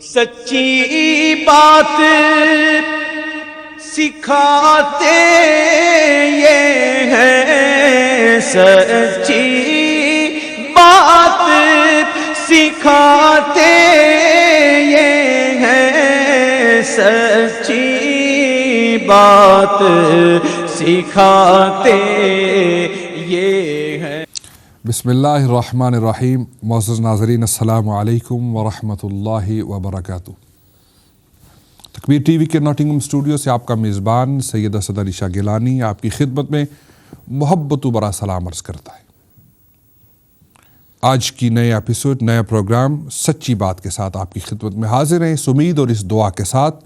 سچی بات سکھاتے یہ ہیں، سچی بات سکھاتے یہ ہیں، سچی بات سکھاتے یہ ہیں۔ بسم اللہ الرحمن الرحیم۔ معزز ناظرین، السلام علیکم ورحمۃ اللہ وبرکاتہ۔ تکبیر ٹی وی کے ناٹنگھم اسٹوڈیو سے آپ کا میزبان سید اسد علی شاہ گیلانی آپ کی خدمت میں محبت و برا سلام عرض کرتا ہے۔ آج کی نئے ایپیسوڈ، نیا پروگرام سچی بات کے ساتھ آپ کی خدمت میں حاضر ہیں، اس امید اور اس دعا کے ساتھ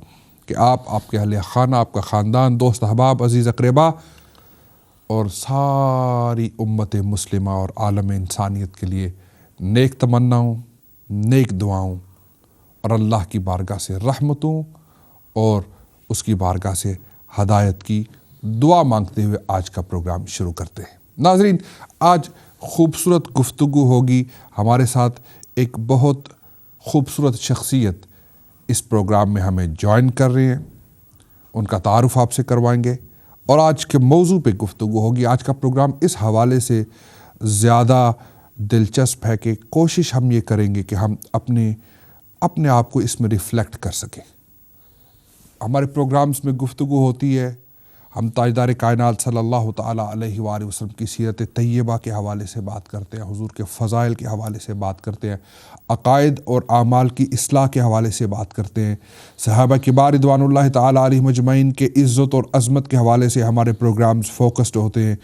کہ آپ کے اہل خانہ، آپ کا خاندان، دوست احباب، عزیز اقربا اور ساری امت مسلمہ اور عالم انسانیت کے لیے نیک تمناؤں، نیک دعاؤں اور اللہ کی بارگاہ سے رحمتوں اور اس کی بارگاہ سے ہدایت کی دعا مانگتے ہوئے آج کا پروگرام شروع کرتے ہیں۔ ناظرین، آج خوبصورت گفتگو ہوگی۔ ہمارے ساتھ ایک بہت خوبصورت شخصیت اس پروگرام میں ہمیں جوائن کر رہے ہیں، ان کا تعارف آپ سے کروائیں گے اور آج کے موضوع پہ گفتگو ہوگی۔ آج کا پروگرام اس حوالے سے زیادہ دلچسپ ہے کہ کوشش ہم یہ کریں گے کہ ہم اپنے آپ کو اس میں ریفلیکٹ کر سکیں۔ ہمارے پروگرامز میں گفتگو ہوتی ہے، ہم تاجدار کائنات صلی اللہ تعالیٰ علیہ وآلہ وسلم کی سیرت طیبہ کے حوالے سے بات کرتے ہیں، حضور کے فضائل کے حوالے سے بات کرتے ہیں، عقائد اور اعمال کی اصلاح کے حوالے سے بات کرتے ہیں، صحابہ کبار رضوان اللہ تعالیٰ علیہم اجمعین کے عزت اور عظمت کے حوالے سے ہمارے پروگرامز فوکسڈ ہوتے ہیں،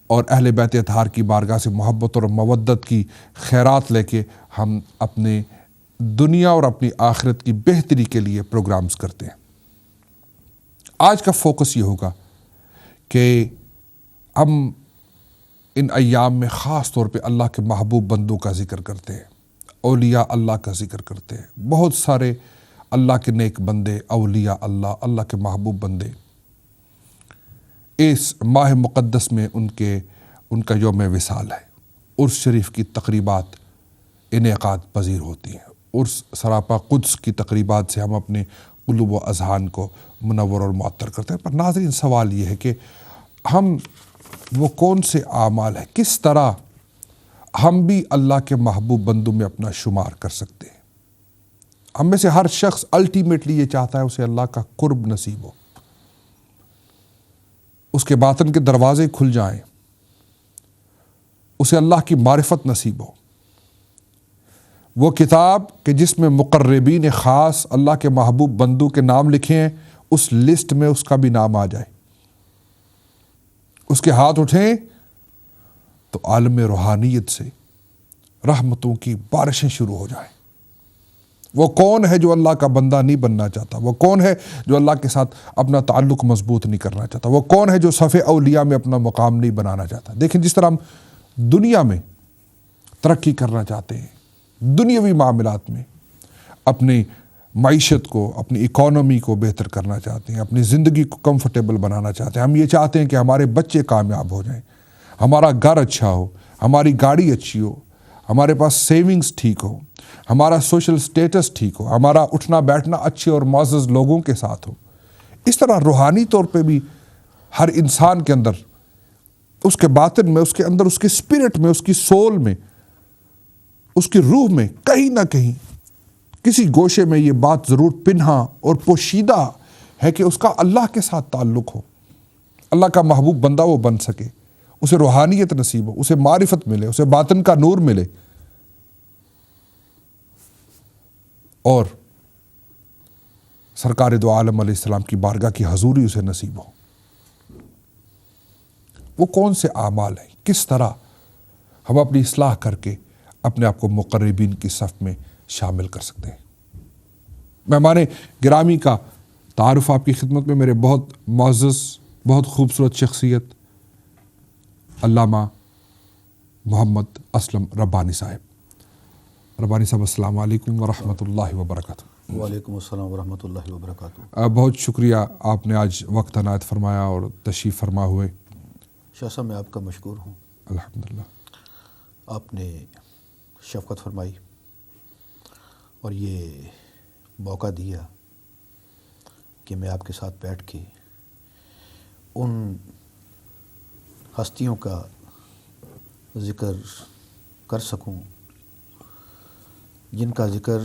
اور اہل بیت اطہار کی بارگاہ سے محبت اور مودت کی خیرات لے کے ہم اپنے دنیا اور اپنی آخرت کی بہتری کے لیے پروگرامز کرتے ہیں۔ آج کا فوکس یہ ہوگا کہ ہم ان ایام میں خاص طور پہ اللہ کے محبوب بندوں کا ذکر کرتے ہیں، اولیاء اللہ کا ذکر کرتے ہیں۔ بہت سارے اللہ کے نیک بندے، اولیاء اللہ، اللہ کے محبوب بندے اس ماہ مقدس میں ان کا یوم وصال ہے۔ عرس شریف کی تقریبات انعقاد پذیر ہوتی ہیں۔ عرس سراپا قدس کی تقریبات سے ہم اپنے قلوب و اذہان کو منور اور معطر کرتے ہیں۔ پر ناظرین، سوال یہ ہے کہ ہم وہ کون سے اعمال ہیں، کس طرح ہم بھی اللہ کے محبوب بندوں میں اپنا شمار کر سکتے ہیں۔ ہم میں سے ہر شخص الٹیمیٹلی یہ چاہتا ہے اسے اللہ کا قرب نصیب ہو، اس کے باطن کے دروازے کھل جائیں، اسے اللہ کی معرفت نصیب ہو۔ وہ کتاب کہ جس میں مقربین خاص اللہ کے محبوب بندوں کے نام لکھے ہیں، اس لسٹ میں اس کا بھی نام آ جائے، اس کے ہاتھ اٹھیں تو عالم روحانیت سے رحمتوں کی بارشیں شروع ہو جائیں۔ وہ کون ہے جو اللہ کا بندہ نہیں بننا چاہتا؟ وہ کون ہے جو اللہ کے ساتھ اپنا تعلق مضبوط نہیں کرنا چاہتا؟ وہ کون ہے جو صف اولیاء میں اپنا مقام نہیں بنانا چاہتا؟ دیکھیں، جس طرح ہم دنیا میں ترقی کرنا چاہتے ہیں، دنیاوی معاملات میں اپنی معیشت کو، اپنی اکانومی کو بہتر کرنا چاہتے ہیں، اپنی زندگی کو کمفرٹیبل بنانا چاہتے ہیں، ہم یہ چاہتے ہیں کہ ہمارے بچے کامیاب ہو جائیں، ہمارا گھر اچھا ہو، ہماری گاڑی اچھی ہو، ہمارے پاس سیونگز ٹھیک ہو، ہمارا سوشل سٹیٹس ٹھیک ہو، ہمارا اٹھنا بیٹھنا اچھے اور معزز لوگوں کے ساتھ ہو۔ اس طرح روحانی طور پہ بھی ہر انسان کے اندر، اس کے باطن میں، اس کے اندر، اس کے اسپرٹ میں، اس کی سول میں، اس کی روح میں کہیں نہ کہیں کسی گوشے میں یہ بات ضرور پنہا اور پوشیدہ ہے کہ اس کا اللہ کے ساتھ تعلق ہو، اللہ کا محبوب بندہ وہ بن سکے، اسے روحانیت نصیب ہو، اسے معرفت ملے، اسے باطن کا نور ملے اور سرکار دو عالم علیہ السلام کی بارگاہ کی حضوری اسے نصیب ہو۔ وہ کون سے اعمال ہیں، کس طرح ہم اپنی اصلاح کر کے اپنے آپ کو مقربین کی صف میں شامل کر سکتے ہیں۔ مہمان گرامی کا تعارف آپ کی خدمت میں میرے بہت معزز، بہت خوبصورت شخصیت علامہ محمد اسلم ربانی صاحب۔ ربانی صاحب، السلام علیکم ورحمۃ اللہ وبرکاتہ۔ وعلیکم السلام ورحمۃ اللہ وبرکاتہ۔ بہت شکریہ، آپ نے آج وقت عنایت فرمایا اور تشریف فرما ہوئے۔ شاہ صاحب، میں آپ کا مشکور ہوں۔ الحمدللہ۔ آپ نے شفقت فرمائی اور یہ موقع دیا کہ میں آپ کے ساتھ بیٹھ کے ان ہستیوں کا ذکر کر سکوں جن کا ذکر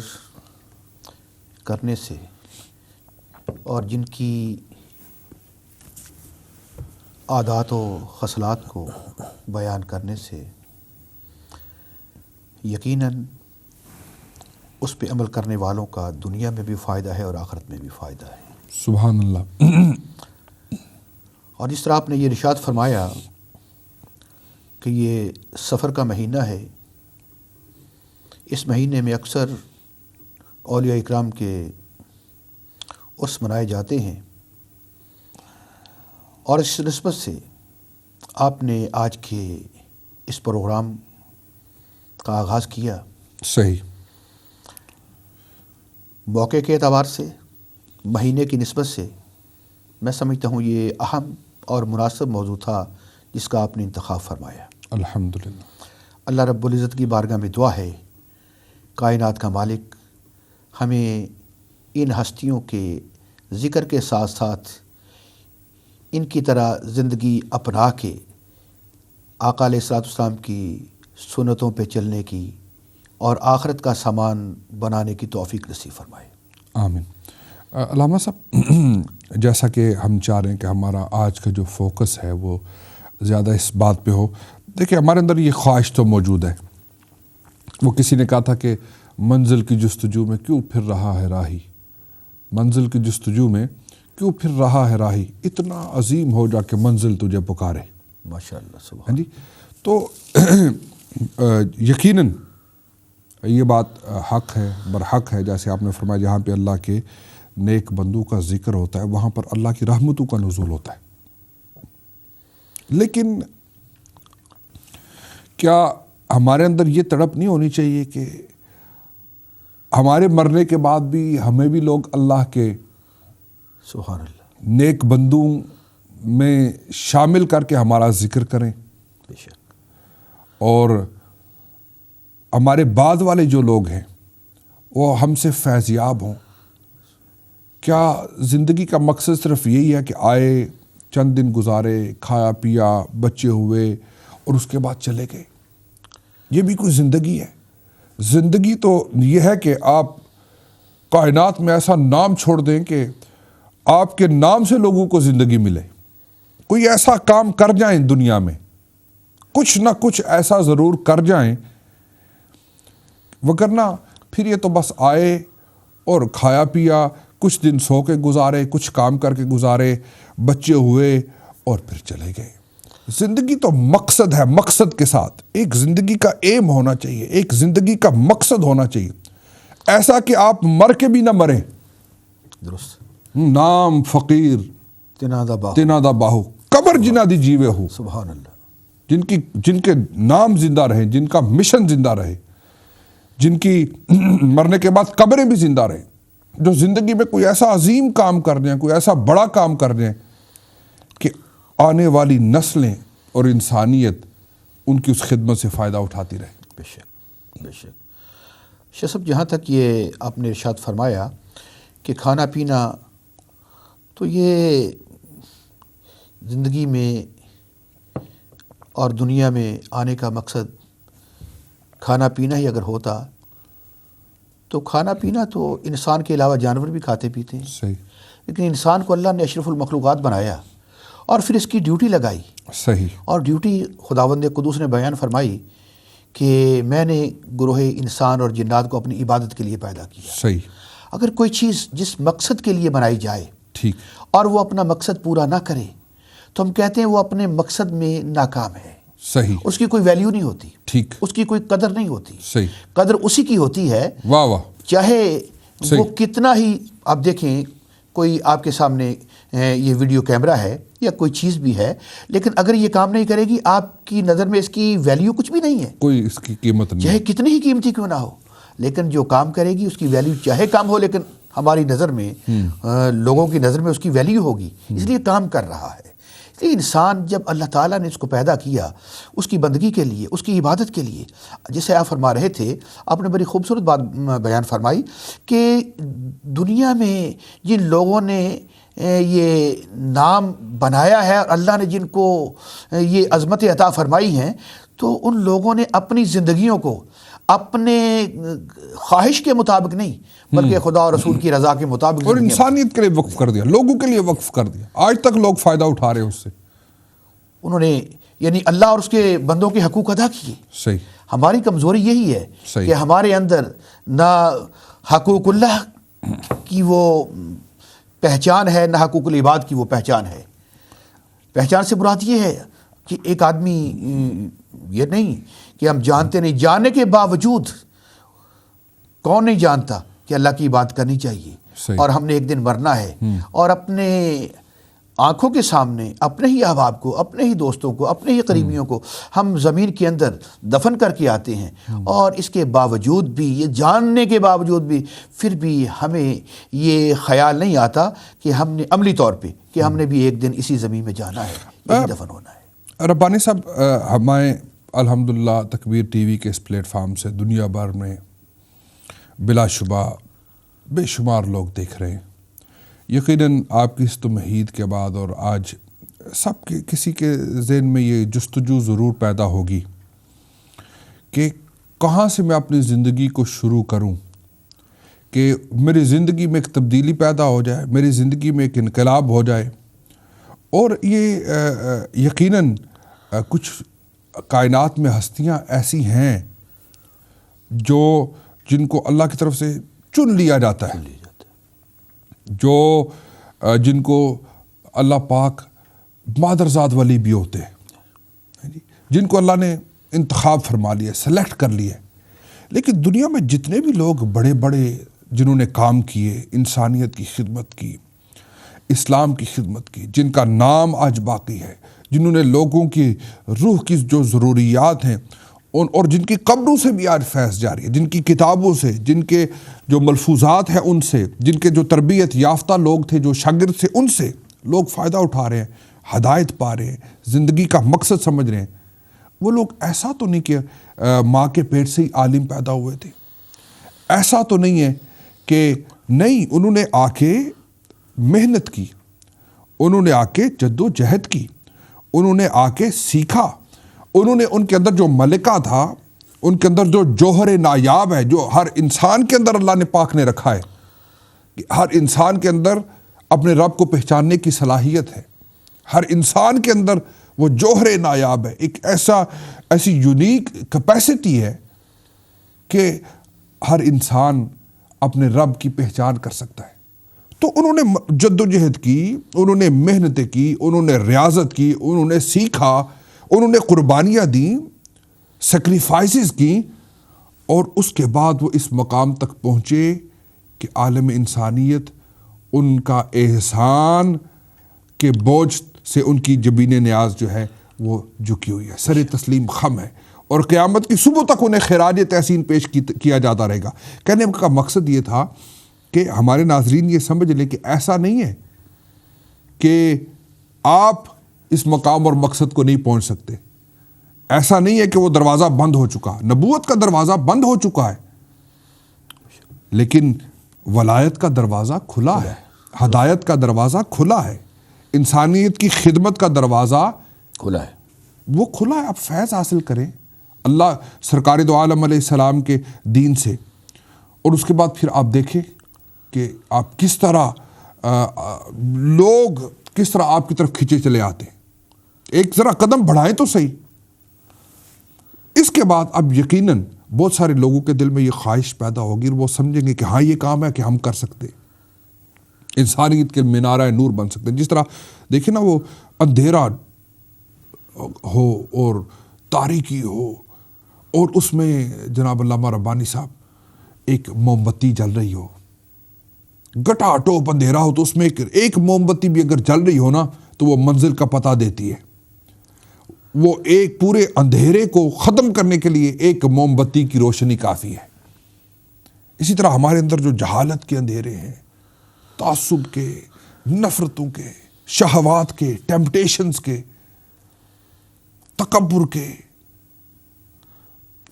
کرنے سے اور جن کی عادات و خصلات کو بیان کرنے سے یقیناً اس پہ عمل کرنے والوں کا دنیا میں بھی فائدہ ہے اور آخرت میں بھی فائدہ ہے۔ سبحان اللہ۔ اور جس طرح آپ نے یہ ارشاد فرمایا کہ یہ سفر کا مہینہ ہے، اس مہینے میں اکثر اولیاء اکرام کے عرس منائے جاتے ہیں، اور اس نسبت سے آپ نے آج کے اس پروگرام کا آغاز کیا۔ صحیح۔ موقع کے اعتبار سے، مہینے کی نسبت سے میں سمجھتا ہوں یہ اہم اور مناسب موضوع تھا جس کا آپ نے انتخاب فرمایا۔ الحمدللہ۔ اللہ رب العزت کی بارگاہ میں دعا ہے کائنات کا مالک ہمیں ان ہستیوں کے ذکر کے ساتھ ساتھ ان کی طرح زندگی اپنا کے آقا علیہ الصلوۃ والسلام کی سنتوں پہ چلنے کی اور آخرت کا سامان بنانے کی توفیق نصیب فرمائے۔ آمین۔ علامہ صاحب، جیسا کہ ہم چاہ رہے ہیں کہ ہمارا آج کا جو فوکس ہے وہ زیادہ اس بات پہ ہو، دیکھیں ہمارے اندر یہ خواہش تو موجود ہے۔ وہ کسی نے کہا تھا کہ منزل کی جستجو میں کیوں پھر رہا ہے راہی، منزل کی جستجو میں کیوں پھر رہا ہے راہی، اتنا عظیم ہو جا کہ منزل تجھے پکارے۔ ماشاءاللہ، سبحان۔ ہاں جی، تو یقیناً یہ بات حق ہے، برحق ہے، جیسے آپ نے فرمایا جہاں پہ اللہ کے نیک بندوں کا ذکر ہوتا ہے وہاں پر اللہ کی رحمتوں کا نزول ہوتا ہے۔ لیکن کیا ہمارے اندر یہ تڑپ نہیں ہونی چاہیے کہ ہمارے مرنے کے بعد بھی ہمیں بھی لوگ اللہ کے سبحان اللہ، نیک بندوں میں شامل کر کے ہمارا ذکر کریں، بے شک، اور ہمارے بعد والے جو لوگ ہیں وہ ہم سے فیضیاب ہوں؟ کیا زندگی کا مقصد صرف یہی ہے کہ آئے، چند دن گزارے، کھایا پیا، بچے ہوئے اور اس کے بعد چلے گئے؟ یہ بھی کوئی زندگی ہے؟ زندگی تو یہ ہے کہ آپ کائنات میں ایسا نام چھوڑ دیں کہ آپ کے نام سے لوگوں کو زندگی ملے، کوئی ایسا کام کر جائیں دنیا میں، کچھ نہ کچھ ایسا ضرور کر جائیں، وگرنہ پھر یہ تو بس آئے اور کھایا پیا، کچھ دن سو کے گزارے، کچھ کام کر کے گزارے، بچے ہوئے اور پھر چلے گئے۔ زندگی تو مقصد ہے، مقصد کے ساتھ ایک زندگی کا ایم ہونا چاہیے، ایک زندگی کا مقصد ہونا چاہیے، ایسا کہ آپ مر کے بھی نہ مریں۔ درست۔ نام فقیر تنادہ باہو، قبر جنہ دی جیوے ہو۔ سبحان اللہ۔ جن کے نام زندہ رہیں، جن کا مشن زندہ رہے، جن کی مرنے کے بعد قبریں بھی زندہ رہیں، جو زندگی میں کوئی ایسا عظیم کام کر دیں، کوئی ایسا بڑا کام کر دیں کہ آنے والی نسلیں اور انسانیت ان کی اس خدمت سے فائدہ اٹھاتی رہے۔ بے شک، بے شک۔ شاہ صاحب، جہاں تک یہ آپ نے ارشاد فرمایا کہ کھانا پینا، تو یہ زندگی میں اور دنیا میں آنے کا مقصد کھانا پینا ہی اگر ہوتا تو کھانا پینا تو انسان کے علاوہ جانور بھی کھاتے پیتے ہیں، صحیح۔ لیکن انسان کو اللہ نے اشرف المخلوقات بنایا اور پھر اس کی ڈیوٹی لگائی، صحیح۔ اور ڈیوٹی خداوند قدوس نے بیان فرمائی کہ میں نے گروہ انسان اور جنات کو اپنی عبادت کے لیے پیدا کیا۔ صحیح۔ اگر کوئی چیز جس مقصد کے لیے بنائی جائے ٹھیک۔ اور وہ اپنا مقصد پورا نہ کرے تو ہم کہتے ہیں وہ اپنے مقصد میں ناکام ہے، صحیح۔ اس کی کوئی ویلیو نہیں ہوتی، ٹھیک۔ اس کی کوئی قدر نہیں ہوتی۔ صحیح۔ قدر اسی کی ہوتی ہے، واہ واہ، چاہے صحیح۔ وہ کتنا ہی، آپ دیکھیں کوئی آپ کے سامنے یہ ویڈیو کیمرہ ہے یا کوئی چیز بھی ہے، لیکن اگر یہ کام نہیں کرے گی آپ کی نظر میں اس کی ویلیو کچھ بھی نہیں ہے، کوئی اس کی قیمت نہیں۔ چاہے کتنی ہی قیمتی کیوں نہ ہو، لیکن جو کام کرے گی اس کی ویلیو چاہے کم ہو، لیکن ہماری نظر میں لوگوں کی نظر میں اس کی ویلیو ہوگی، اس لیے کام کر رہا ہے۔ لیکن انسان جب اللہ تعالیٰ نے اس کو پیدا کیا اس کی بندگی کے لیے، اس کی عبادت کے لیے، جیسے آپ فرما رہے تھے، آپ نے بڑی خوبصورت بات بیان فرمائی کہ دنیا میں جن لوگوں نے یہ نام بنایا ہے اور اللہ نے جن کو یہ عظمت عطا فرمائی ہیں، تو ان لوگوں نے اپنی زندگیوں کو اپنے خواہش کے مطابق نہیں بلکہ خدا اور رسول کی رضا کے مطابق اور انسانیت کے لیے وقف کر دیا، لوگوں کے لیے وقف کر دیا. آج تک لوگ فائدہ اٹھا رہے ہیں اس سے. انہوں نے یعنی اللہ اور اس کے بندوں کے حقوق ادا کیے. صحیح. ہماری کمزوری یہی ہے صحیح. کہ ہمارے اندر نہ حقوق اللہ کی وہ پہچان ہے، نہ حقوق العباد کی وہ پہچان ہے. پہچان سے مراد یہ ہے کہ ایک آدمی یہ نہیں کہ ہم جانتے نہیں، جاننے کے باوجود کون نہیں جانتا کہ اللہ کی عبادت کرنی چاہیے صحیح. اور ہم نے ایک دن مرنا ہے، اور اپنے آنکھوں کے سامنے اپنے ہی احباب کو، اپنے ہی دوستوں کو، اپنے ہی قریبیوں کو ہم زمین کے اندر دفن کر کے آتے ہیں، اور اس کے باوجود بھی، یہ جاننے کے باوجود بھی، پھر بھی ہمیں یہ خیال نہیں آتا کہ ہم نے عملی طور پہ کہ ہم نے بھی ایک دن اسی زمین میں جانا ہے، یہی دفن ہونا ہے. ربانی صاحب، ہمیں الحمدللہ تکبیر ٹی وی کے اس پلیٹ فارم سے دنیا بھر میں بلا شبہ بے شمار لوگ دیکھ رہے ہیں. یقیناً آپ کی اس تمہید کے بعد اور آج سب کے کسی کے ذہن میں یہ جستجو ضرور پیدا ہوگی کہ کہاں سے میں اپنی زندگی کو شروع کروں کہ میری زندگی میں ایک تبدیلی پیدا ہو جائے، میری زندگی میں ایک انقلاب ہو جائے. اور یہ یقیناً کچھ کائنات میں ہستیاں ایسی ہیں جن کو اللہ کی طرف سے چن لیا جاتا ہے، جن کو اللہ پاک مادرزاد ولی بھی ہوتے ہیں، جن کو اللہ نے انتخاب فرما لیا، سلیکٹ کر لیا. لیکن دنیا میں جتنے بھی لوگ بڑے بڑے جنہوں نے کام کیے، انسانیت کی خدمت کی، اسلام کی خدمت کی، جن کا نام آج باقی ہے، جنہوں نے لوگوں کی روح کی جو ضروریات ہیں اور جن کی قبروں سے بھی آج فیض جاری ہے، جن کی کتابوں سے، جن کے جو ملفوظات ہیں ان سے، جن کے جو تربیت یافتہ لوگ تھے، جو شاگرد تھے، ان سے لوگ فائدہ اٹھا رہے ہیں، ہدایت پا رہے ہیں، زندگی کا مقصد سمجھ رہے ہیں. وہ لوگ ایسا تو نہیں کہ ماں کے پیٹ سے ہی عالم پیدا ہوئے تھے، ایسا تو نہیں ہے کہ نہیں، انہوں نے آ کے محنت کی، انہوں نے آ کے جد و جہد کی، انہوں نے آ کے سیکھا، انہوں نے ان کے اندر جو ملکہ تھا، ان کے اندر جو جوہر نایاب ہے، جو ہر انسان کے اندر اللہ نے پاک نے رکھا ہے، کہ ہر انسان کے اندر اپنے رب کو پہچاننے کی صلاحیت ہے، ہر انسان کے اندر وہ جوہر نایاب ہے، ایک ایسی یونیک کیپیسٹی ہے کہ ہر انسان اپنے رب کی پہچان کر سکتا ہے. تو انہوں نے جد و جہد کی، انہوں نے محنتیں کی، انہوں نے ریاضت کی، انہوں نے سیکھا، انہوں نے قربانیاں دیں، سیکریفائسز کی، اور اس کے بعد وہ اس مقام تک پہنچے کہ عالم انسانیت ان کا احسان کے بوجھ سے ان کی جبین نیاز جو ہے وہ جھکی ہوئی ہے، سر تسلیم خم ہے، اور قیامت کی صبح تک انہیں خراج تحسین پیش کیا جاتا رہے گا. کہنے کا مقصد یہ تھا کہ ہمارے ناظرین یہ سمجھ لیں کہ ایسا نہیں ہے کہ آپ اس مقام اور مقصد کو نہیں پہنچ سکتے، ایسا نہیں ہے کہ وہ دروازہ بند ہو چکا، نبوت کا دروازہ بند ہو چکا ہے، لیکن ولایت کا دروازہ کھلا ہے، ہدایت کا دروازہ کھلا ہے، انسانیت کی خدمت کا دروازہ کھلا ہے، وہ کھلا ہے. آپ فیض حاصل کریں اللہ سرکار دو عالم علیہ السلام کے دین سے، اور اس کے بعد پھر آپ دیکھیں کہ آپ کس طرح لوگ کس طرح آپ کی طرف کھینچے چلے آتے ہیں. ایک ذرا قدم بڑھائیں تو صحیح. اس کے بعد اب یقیناً بہت سارے لوگوں کے دل میں یہ خواہش پیدا ہوگی اور وہ سمجھیں گے کہ ہاں یہ کام ہے کہ ہم کر سکتے، انسانیت کے مینارہ نور بن سکتے ہیں. جس طرح دیکھیں نا، وہ اندھیرا ہو اور تاریکی ہو، اور اس میں جناب علامہ ربانی صاحب ایک موم بتی جل رہی ہو، گٹا ٹوپ اندھیرا ہو، تو اس میں ایک موم بتی بھی اگر جل رہی ہو نا تو وہ منزل کا پتہ دیتی ہے. وہ ایک پورے اندھیرے کو ختم کرنے کے لیے ایک موم بتی کی روشنی کافی ہے. اسی طرح ہمارے اندر جو جہالت کے اندھیرے ہیں، تعصب کے، نفرتوں کے، شہوات کے، ٹیمپٹیشنز کے، تکبر کے،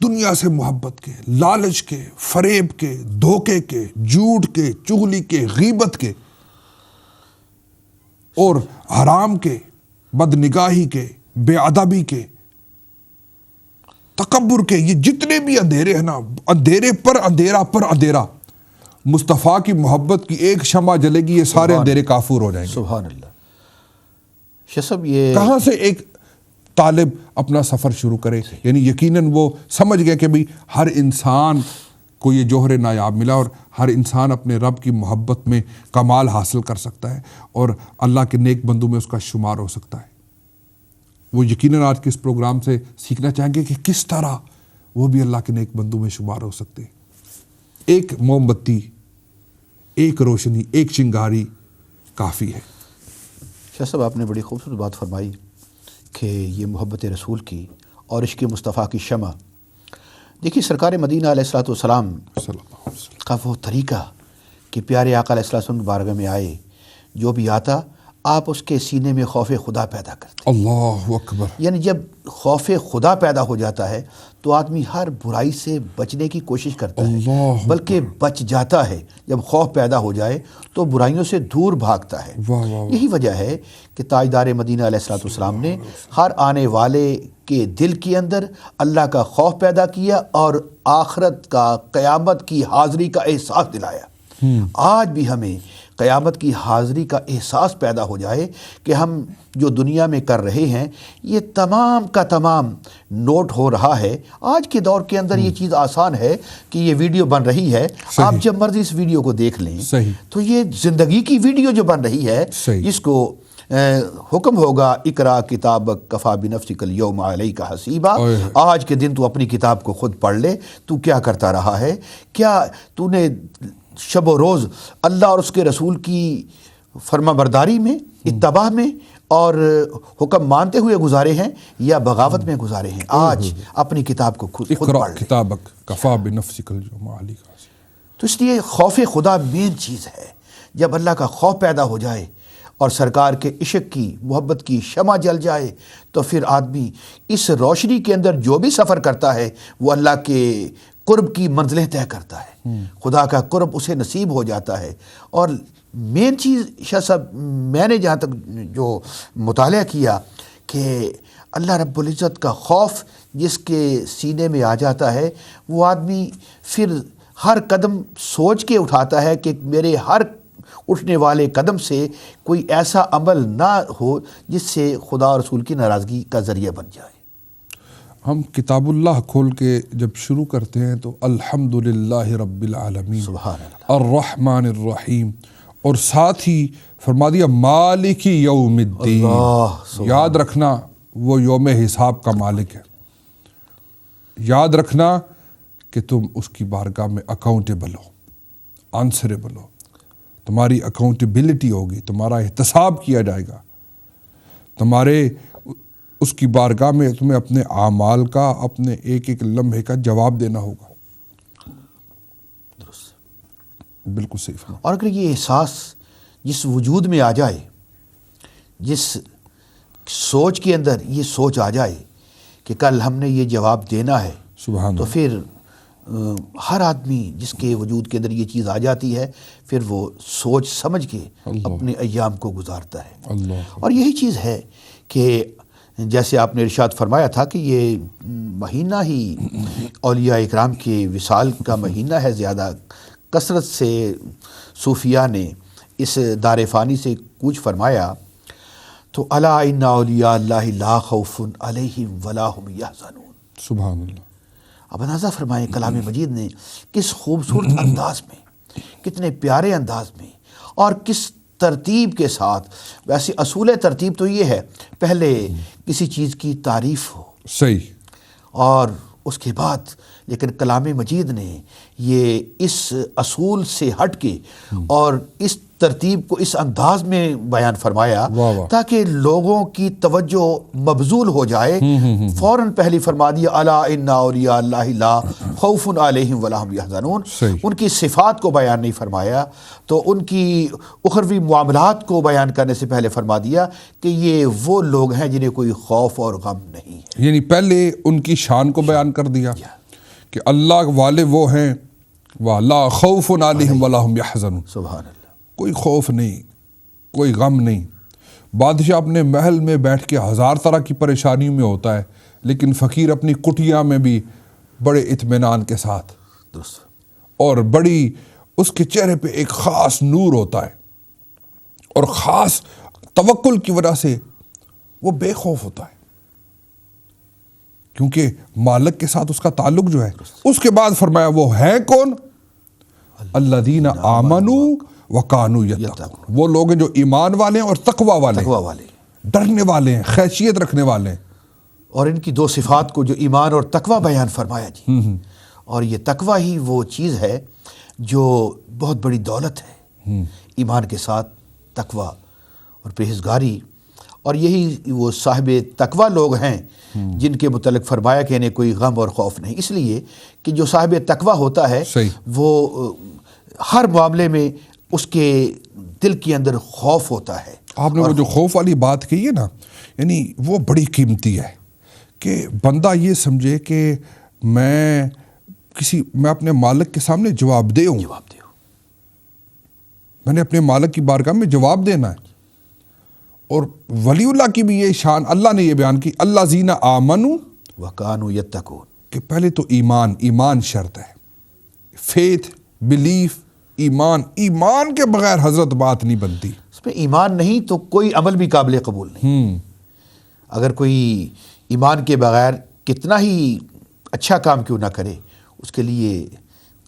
دنیا سے محبت کے، لالچ کے، فریب کے، دھوکے کے، جھوٹ کے، چغلی کے، غیبت کے اور حرام کے، بدنگاہی کے، بے ادبی کے، تکبر کے، یہ جتنے بھی اندھیرے ہیں نا، اندھیرے پر اندھیرا پر اندھیرا، مصطفیٰ کی محبت کی ایک شمع جلے گی، یہ سارے اندھیرے کافور ہو جائیں گے۔ سبحان اللہ۔ شیخ صاحب یہ کہاں سے ایک طالب اپنا سفر شروع کرے؟ یعنی یقیناً وہ سمجھ گیا کہ بھئی ہر انسان کو یہ جوہر نایاب ملا اور ہر انسان اپنے رب کی محبت میں کمال حاصل کر سکتا ہے اور اللہ کے نیک بندوں میں اس کا شمار ہو سکتا ہے۔ وہ یقیناً آج کے اس پروگرام سے سیکھنا چاہیں گے کہ کس طرح وہ بھی اللہ کے نیک بندوں میں شمار ہو سکتے ہیں۔ ایک موم بتی، ایک روشنی، ایک چنگاری کافی ہے۔ شاہ صاحب آپ نے بڑی خوبصورت بات فرمائی کہ یہ محبت رسول کی اور عشق مصطفیٰ کی شمع۔ دیکھیے سرکار مدینہ علیہ الصلوۃ والسلام صلی اللہ علیہ وسلم کا وہ طریقہ کہ پیارے آقا علیہ السلام کی بارگاہ میں آئے، جو بھی آتا آپ اس کے سینے میں خوف خدا پیدا کرتے۔ اللہ اکبر۔ یعنی جب خوف خدا پیدا ہو جاتا ہے تو آدمی ہر برائی سے بچنے کی کوشش کرتا ہے، بلکہ بچ جاتا ہے۔ جب خوف پیدا ہو جائے تو برائیوں سے دور بھاگتا ہے۔ واہ واہ واہ۔ یہی وجہ ہے کہ تاجدار مدینہ علیہ الصلوۃ والسلام نے ہر آنے والے کے دل کے اندر اللہ کا خوف پیدا کیا اور آخرت کا، قیامت کی حاضری کا احساس دلایا۔ آج بھی ہمیں قیامت کی حاضری کا احساس پیدا ہو جائے کہ ہم جو دنیا میں کر رہے ہیں یہ تمام کا تمام نوٹ ہو رہا ہے۔ آج کے دور کے اندر یہ چیز آسان ہے کہ یہ ویڈیو بن رہی ہے، آپ جب مرضی اس ویڈیو کو دیکھ لیں۔ تو یہ زندگی کی ویڈیو جو بن رہی ہے، جس کو حکم ہوگا اقرا کتابک کفا بنفسک الیوم علیک حسیبا، آج کے دن تو اپنی کتاب کو خود پڑھ لے، تو کیا کرتا رہا ہے، کیا تو نے شب و روز اللہ اور اس کے رسول کی فرما برداری میں، اتباع میں اور حکم مانتے ہوئے گزارے ہیں یا بغاوت میں گزارے ہیں؟ آج اپنی کتاب کو خود پڑھ لیں۔ کتابک کفا بنفسک اليوم علیک حسیبا۔ تو اس لیے خوف خدا مین چیز ہے۔ جب اللہ کا خوف پیدا ہو جائے اور سرکار کے عشق کی، محبت کی شمع جل جائے تو پھر آدمی اس روشنی کے اندر جو بھی سفر کرتا ہے وہ اللہ کے قرب کی منزلیں طے کرتا ہے، خدا کا قرب اسے نصیب ہو جاتا ہے۔ اور مین چیز شاہ صاحب میں نے جہاں تک جو مطالعہ کیا کہ اللہ رب العزت کا خوف جس کے سینے میں آ جاتا ہے، وہ آدمی پھر ہر قدم سوچ کے اٹھاتا ہے کہ میرے ہر اٹھنے والے قدم سے کوئی ایسا عمل نہ ہو جس سے خدا اور رسول کی ناراضگی کا ذریعہ بن جائے۔ ہم کتاب اللہ کھول کے جب شروع کرتے ہیں تو الحمدللہ رب العالمین، سبحان اللہ، الرحمن الرحیم، اور ساتھ ہی فرما دیا مالک یوم الدین۔ یاد رکھنا وہ یوم حساب کا مالک ہے، یاد رکھنا کہ تم اس کی بارگاہ میں اکاؤنٹیبل ہو، آنسریبل ہو، تمہاری اکاؤنٹیبلٹی ہوگی، تمہارا احتساب کیا جائے گا، تمہارے اس کی بارگاہ میں تمہیں اپنے اعمال کا، اپنے ایک ایک لمحے کا جواب دینا ہوگا۔ بالکل صحیح فرمایا۔ اور اگر یہ احساس جس وجود میں آ جائے، جس سوچ کے اندر یہ سوچ آ جائے کہ کل ہم نے یہ جواب دینا ہے، سبحان تو پھر ہر آدمی جس کے وجود کے اندر یہ چیز آ جاتی ہے پھر وہ سوچ سمجھ کے اپنے ایام کو گزارتا ہے۔ اللہ۔ اور یہی چیز ہے کہ جیسے آپ نے ارشاد فرمایا تھا کہ یہ مہینہ ہی اولیاء اکرام کے وصال کا مہینہ ہے، زیادہ کثرت سے صوفیاء نے اس دار فانی سے کوچ فرمایا، تو الا ان اولیاء اللہ لا خوف علیہم ولا هم یحزنون۔ سبحان اللہ۔ اب اندازہ فرمائیں کلام مجید نے کس خوبصورت انداز میں، کتنے پیارے انداز میں اور کس ترتیب کے ساتھ۔ ویسے اصول ترتیب تو یہ ہے پہلے کسی چیز کی تعریف ہو، صحیح، اور اس کے بعد لیکن کلام مجید نے یہ اس اصول سے ہٹ کے اور اس ترتیب کو اس انداز میں بیان فرمایا واہ واہ۔ تاکہ لوگوں کی توجہ مبذول ہو جائے۔ فوراً پہلی فرما دیا الا ان اولیاء اللہ لا خوف علیہم ولا ہم یحزنون۔ صحیح۔ ان کی صفات کو بیان نہیں فرمایا، تو ان کی اخروی معاملات کو بیان کرنے سے پہلے فرما دیا کہ یہ وہ لوگ ہیں جنہیں کوئی خوف اور غم نہیں ہے۔ یعنی پہلے ان کی شان کو بیان کر دیا کہ اللہ والے وہ ہیں وَلَا خَوْفٌ عَلَيْهِمْ وَلَا هُمْ يَحْزَنُونَ، سبحان اللہ۔ کوئی خوف نہیں، کوئی غم نہیں۔ بادشاہ اپنے محل میں بیٹھ کے ہزار طرح کی پریشانیوں میں ہوتا ہے، لیکن فقیر اپنی کٹیا میں بھی بڑے اطمینان کے ساتھ، درست۔ اور بڑی اس کے چہرے پہ ایک خاص نور ہوتا ہے، اور خاص توکل کی وجہ سے وہ بے خوف ہوتا ہے، کیونکہ مالک کے ساتھ اس کا تعلق جو ہے۔ اس کے بعد فرمایا وہ ہیں کون؟ الذین آمنوا وکانوا یتقون، وہ لوگ ہیں جو ایمان والے ہیں اور تقوی والے ہیں، تقوی والے، ڈرنے والے ہیں، خشیت رکھنے والے ہیں۔ اور ان کی دو صفات کو جو ایمان اور تقوی بیان فرمایا جی۔ اور یہ تقوی ہی وہ چیز ہے جو بہت بڑی دولت ہے، ایمان کے ساتھ تقوی اور پرہیزگاری، اور یہی وہ صاحب تقوی لوگ ہیں جن کے متعلق فرمایا کہ انہیں کوئی غم اور خوف نہیں، اس لیے کہ جو صاحب تقوی ہوتا ہے صحیح، وہ ہر معاملے میں اس کے دل کے اندر خوف ہوتا ہے۔ آپ نے وہ جو خوف والی بات کہی ہے نا، یعنی وہ بڑی قیمتی ہے کہ بندہ یہ سمجھے کہ میں اپنے مالک کے سامنے جواب دہ ہوں، میں نے اپنے مالک کی بارگاہ میں جواب دینا ہے۔ اور ولی اللہ کی بھی یہ شان اللہ نے یہ بیان کی، الذین آمنوا وکانوا یتقون، کہ پہلے تو ایمان شرط ہے، فیتھ، بلیف، ایمان کے بغیر حضرت بات نہیں بنتی۔ اس میں ایمان نہیں تو کوئی عمل بھی قابل قبول نہیں۔ اگر کوئی ایمان کے بغیر کتنا ہی اچھا کام کیوں نہ کرے، اس کے لیے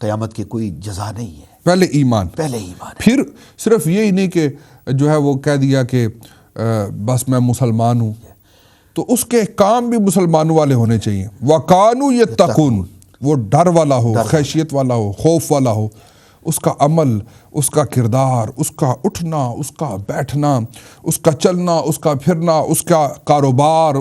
قیامت کی کوئی جزا نہیں ہے۔ پہلے ایمان ہے۔ پھر صرف یہی نہیں کہ جو ہے وہ کہہ دیا کہ بس میں مسلمان ہوں، تو اس کے کام بھی مسلمانوں والے ہونے چاہیے۔ وَقَانُوا يَتَّقُونَ، وہ ڈر والا ہو، خشیت والا ہو، خوف والا ہو، اس کا عمل، اس کا کردار، اس کا اٹھنا، اس کا بیٹھنا، اس کا چلنا، اس کا پھرنا، اس کا کاروبار،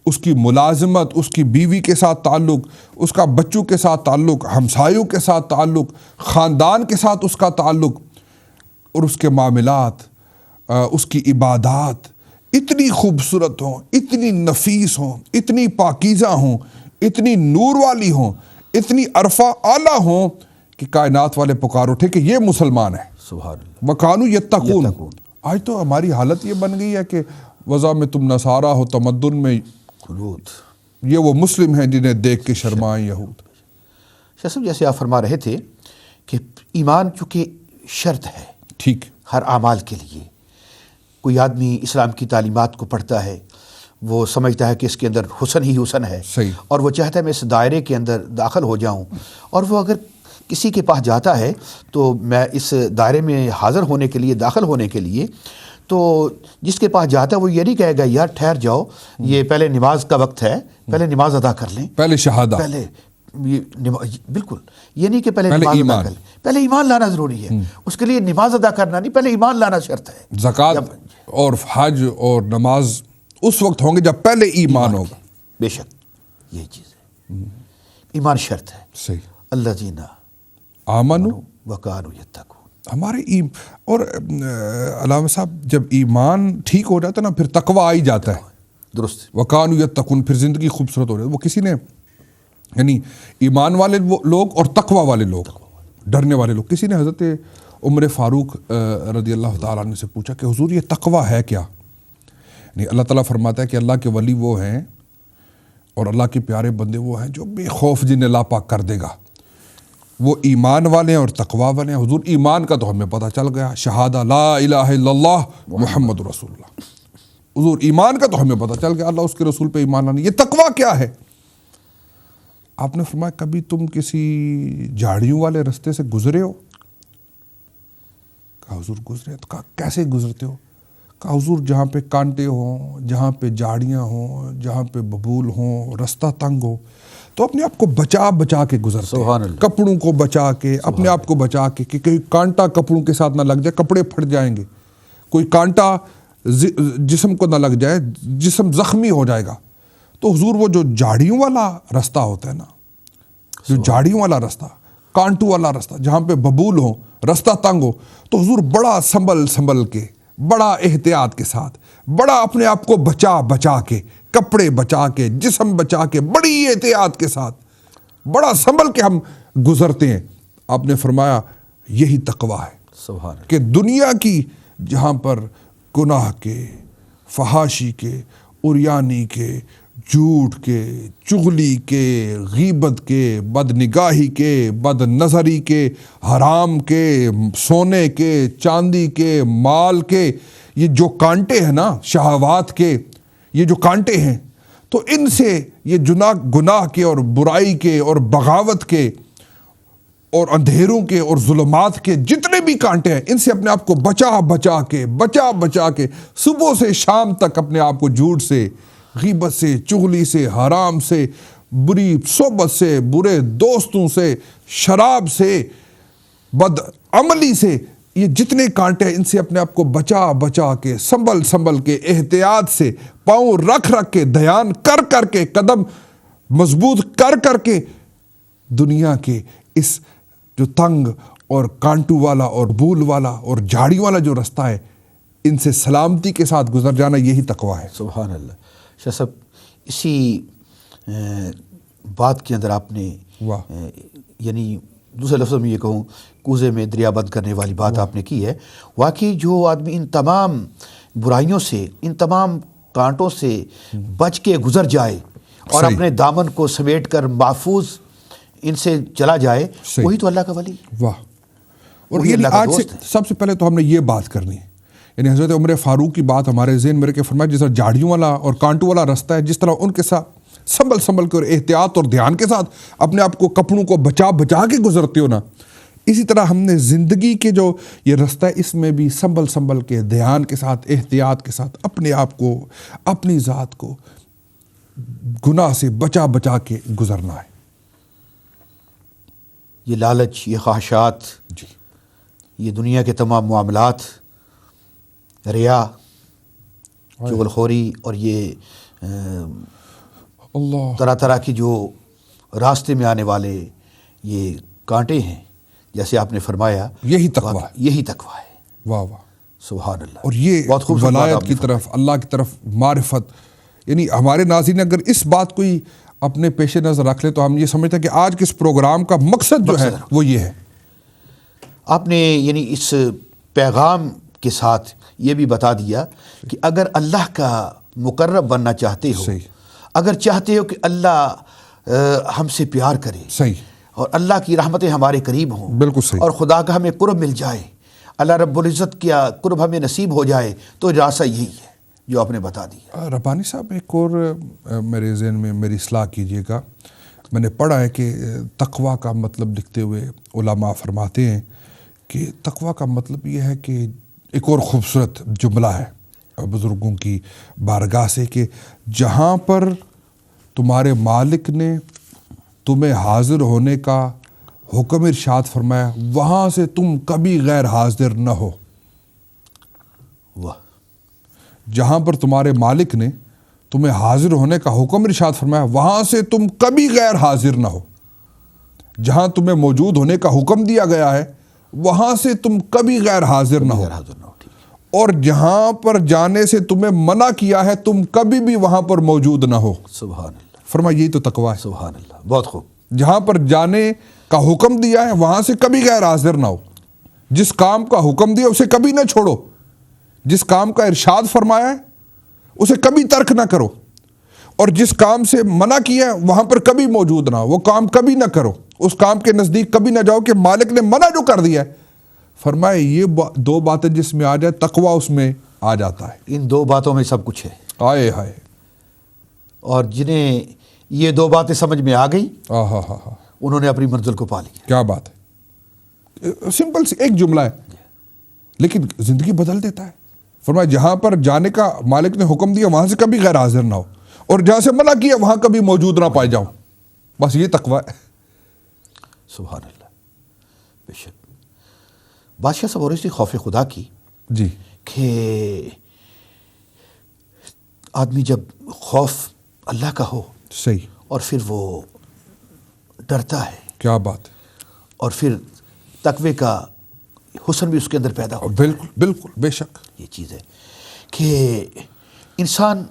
اس کی ملازمت، اس کی بیوی کے ساتھ تعلق، اس کا بچوں کے ساتھ تعلق، ہمسایوں کے ساتھ تعلق، خاندان کے ساتھ اس کا تعلق، اور اس کے معاملات، اس کی عبادات اتنی خوبصورت ہوں، اتنی نفیس ہوں، اتنی پاکیزہ ہوں، اتنی نور والی ہوں، اتنی عرفہ اعلیٰ ہوں کہ کائنات والے پکار اٹھے کہ یہ مسلمان ہے۔ سبحان اللہ۔ وَقَانُوا يَتَّقُونَ۔ آج تو ہماری حالت یہ بن گئی ہے کہ وضع میں تم نصارہ ہو، تمدن میں یہ وہ مسلم ہیں جنہیں دیکھ کے شرمائیں یہود۔ شاہ صاحب جیسے آپ فرما رہے تھے کہ ایمان چونکہ شرط ہے ٹھیک، ہر اعمال کے لیے، کوئی آدمی اسلام کی تعلیمات کو پڑھتا ہے، وہ سمجھتا ہے کہ اس کے اندر حسن ہی حسن ہے، صحیح، اور وہ چاہتا ہے میں اس دائرے کے اندر داخل ہو جاؤں، اور وہ اگر کسی کے پاس جاتا ہے تو میں اس دائرے میں حاضر ہونے کے لیے، داخل ہونے کے لیے، تو جس کے پاس جاتا ہے وہ یہ نہیں کہے گا یار ٹھہر جاؤ، یہ پہلے نماز کا وقت ہے، پہلے نماز ادا کر لیں، پہلے شہادہ، پہلے بالکل یہ نہیں کہ پہلے نماز ادا کر لیں، پہلے ایمان لانا ضروری ہے، اس کے لیے نماز ادا کرنا نہیں، پہلے ایمان لانا شرط ہے۔ زکوٰۃ اور حج اور نماز اس وقت ہوں گے جب پہلے ایمان ہوگا۔ بے شک یہی چیز ہے، ایمان شرط ہے۔ صحیح، الذین آمنوا وکانوا یتقون۔ ہمارے اور علامہ صاحب جب ایمان ٹھیک ہو جاتا ہے نا، پھر تقوی آ ہی جاتا ہے۔ درست۔ وَقَانُوا يَتَّقُونَ، پھر زندگی خوبصورت ہو جاتی ہے۔ وہ کسی نے یعنی ایمان والے لوگ اور تقوی والے لوگ، ڈرنے والے لوگ، کسی نے حضرت عمر فاروق رضی اللہ تعالیٰ عنہ سے پوچھا کہ حضور یہ تقوی ہے کیا؟ یعنی اللہ تعالیٰ فرماتا ہے کہ اللہ کے ولی وہ ہیں اور اللہ کے پیارے بندے وہ ہیں جو بے خوف جنہیں لا پاک کر دے گا، وہ ایمان والے ہیں اور تقوی والے ہیں۔ حضور ایمان کا تو ہمیں پتہ چل گیا، شہادہ لا الہ الا اللہ محمد رسول اللہ۔ حضور ایمان کا تو ہمیں پتہ چل گیا، اللہ اس کے رسول پہ ایمان لانا۔ یہ تقوی کیا ہے؟ آپ نے فرمایا کبھی تم کسی جھاڑیوں والے رستے سے گزرے ہو؟ کہا حضور گزرے، تو کہا کیسے گزرتے ہو؟ کہا حضور جہاں پہ کانٹے ہوں، جہاں پہ جھاڑیاں ہوں، جہاں پہ ببول ہوں، رستہ تنگ ہو، تو اپنے آپ کو بچا بچا کے گزرتے سبحان ہیں، اللہ، کپڑوں کو بچا کے، اپنے آپ کو بچا کے کہ کہیں کانٹا کپڑوں کے ساتھ نہ لگ جائے، کپڑے پھٹ جائیں گے، کوئی کانٹا جسم کو نہ لگ جائے، جسم زخمی ہو جائے گا۔ تو حضور وہ جو جھاڑیوں والا رستہ ہوتا ہے نا، جو جھاڑیوں والا رستہ، کانٹوں والا رستہ، جہاں پہ ببول ہو، رستہ تنگ ہو، تو حضور بڑا سنبھل کے، بڑا احتیاط کے ساتھ، بڑا اپنے آپ کو بچا کے، کپڑے بچا کے، جسم بچا کے، بڑی احتیاط کے ساتھ، بڑا سنبھل کے ہم گزرتے ہیں۔ آپ نے فرمایا یہی تقویٰ ہے سبحان اللہ، کہ دنیا کی جہاں پر گناہ کے، فحاشی کے، عریانی کے، جھوٹ کے، چغلی کے، غیبت کے، بد نگاہی کے، بد نظری کے، حرام کے، سونے کے، چاندی کے، مال کے، یہ جو کانٹے ہیں نا، شہوات کے یہ جو کانٹے ہیں، تو ان سے یہ گناہ کے اور برائی کے اور بغاوت کے اور اندھیروں کے اور ظلمات کے جتنے بھی کانٹے ہیں، ان سے اپنے آپ کو بچا کے صبح سے شام تک اپنے آپ کو جھوٹ سے، غیبت سے، چغلی سے، حرام سے، بری صحبت سے، برے دوستوں سے، شراب سے، بد عملی سے، یہ جتنے کانٹے ہیں ان سے اپنے آپ کو بچا کے، سنبھل کے، احتیاط سے، پاؤں رکھ کے، دھیان کر کے، قدم مضبوط کر کے دنیا کے اس جو تنگ اور کانٹو والا اور بول والا اور جھاڑی والا جو رستہ ہے، ان سے سلامتی کے ساتھ گزر جانا، یہی تقویٰ ہے۔ سبحان اللہ۔ شاہ صاحب، اسی بات کے اندر آپ نے یعنی دوسرے لفظوں میں یہ کہوں، کوزے میں دریا بند کرنے والی بات آپ نے کی ہے۔ واقعی جو آدمی ان تمام برائیوں سے، ان تمام کانٹوں سے بچ کے گزر جائے اور اپنے دامن کو سمیٹ کر محفوظ ان سے چلا جائے، وہی تو اللہ کا ولی۔ واہ! اور یہ آج سے سب سے پہلے تو ہم نے یہ بات کرنی ہے، یعنی حضرت عمر فاروق کی بات ہمارے ذہن میں رکھ فرمایا، جس طرح جھاڑیوں والا اور کانٹوں والا رستہ ہے، جس طرح ان کے ساتھ سنبھل کے اور احتیاط اور دھیان کے ساتھ اپنے آپ کو کپڑوں کو بچا کے گزرتے ہو نا، اسی طرح ہم نے زندگی کے جو یہ رستہ ہے، اس میں بھی سنبھل کے، دھیان کے ساتھ، احتیاط کے ساتھ اپنے آپ کو، اپنی ذات کو گناہ سے بچا کے گزرنا ہے۔ یہ لالچ، یہ خواہشات، یہ دنیا کے تمام معاملات، ریا، چغل خوری اور یہ طرح طرح کی جو راستے میں آنے والے یہ کانٹے ہیں، جیسے آپ نے فرمایا، یہی تقویٰ ہے، یہی تقویٰ ہے۔ واہ واہ! سبحان اللہ۔ اور یہ بہت خوبصورت ولایت کی طرف، اللہ کی طرف معرفت، یعنی ہمارے ناظرین اگر اس بات کو ہی اپنے پیش نظر رکھ لے تو ہم یہ سمجھتے ہیں کہ آج کے اس پروگرام کا مقصد جو ہے وہ یہ ہے۔ آپ نے یعنی اس پیغام کے ساتھ یہ بھی بتا دیا کہ اگر اللہ کا مقرب بننا چاہتے ہو، اگر چاہتے ہو کہ اللہ ہم سے پیار کرے، صحیح، اور اللہ کی رحمتیں ہمارے قریب ہوں، بالکل صحیح، اور خدا کا ہمیں قرب مل جائے، اللہ رب العزت کا قرب ہمیں نصیب ہو جائے، تو راستہ یہی ہے جو آپ نے بتا دیا۔ ربانی صاحب، ایک اور میرے ذہن میں میری اصلاح کیجیے گا، میں نے پڑھا ہے کہ تقویٰ کا مطلب لکھتے ہوئے علماء فرماتے ہیں کہ تقویٰ کا مطلب یہ ہے کہ ایک اور خوبصورت جملہ ہے بزرگوں کی بارگاہ سے کہ جہاں پر تمہارے مالک نے تمہیں حاضر ہونے کا حکم ارشاد فرمایا، وہاں سے تم کبھی غیر حاضر نہ ہو۔ واہ! جہاں پر تمہارے مالک نے تمہیں حاضر ہونے کا حکم ارشاد فرمایا، وہاں سے تم کبھی غیر حاضر نہ ہو۔ جہاں تمہیں موجود ہونے کا حکم دیا گیا ہے، وہاں سے تم کبھی غیر حاضر نہ ہو، اور جہاں پر جانے سے تمہیں منع کیا ہے، تم کبھی بھی وہاں پر موجود نہ ہو۔ سبحان اللہ، فرمایا یہی تو تقویٰ ہے۔ سبحان اللہ، بہت خوب۔ جہاں پر جانے کا حکم دیا ہے، وہاں سے کبھی غیر حاضر نہ ہو۔ جس کام کا حکم دیا اسے کبھی نہ چھوڑو، جس کام کا ارشاد فرمایا ہے اسے کبھی ترک نہ کرو، اور جس کام سے منع کیا ہے وہاں پر کبھی موجود نہ ہو، وہ کام کبھی نہ کرو، اس کام کے نزدیک کبھی نہ جاؤ کہ مالک نے منع جو کر دیا ہے۔ فرمائے یہ دو باتیں جس میں آ جائے، تقویٰ اس میں آ جاتا ہے۔ ان دو باتوں میں سب کچھ ہے۔ آئے ہائے! اور جنہیں یہ دو باتیں سمجھ میں آ گئی، ہاں، انہوں نے اپنی منزل کو پا لی۔ کیا بات ہے! سمپل سی ایک جملہ ہے لیکن زندگی بدل دیتا ہے۔ فرمایا جہاں پر جانے کا مالک نے حکم دیا وہاں سے کبھی غیر حاضر نہ ہو، اور جہاں سے منع کیا وہاں کبھی موجود نہ پائے جاؤ. بس یہ تقویٰ ہے. سبحان اللہ. بے شک بادشاہ صاحب اور اسی خوف خدا کی جی کہ آدمی جب خوف اللہ کا ہو صحیح، اور پھر وہ ڈرتا ہے، کیا بات ہے. اور پھر تقوی کا حسن بھی اس کے اندر پیدا ہو. بالکل بالکل بے شک. یہ چیز ہے کہ انسان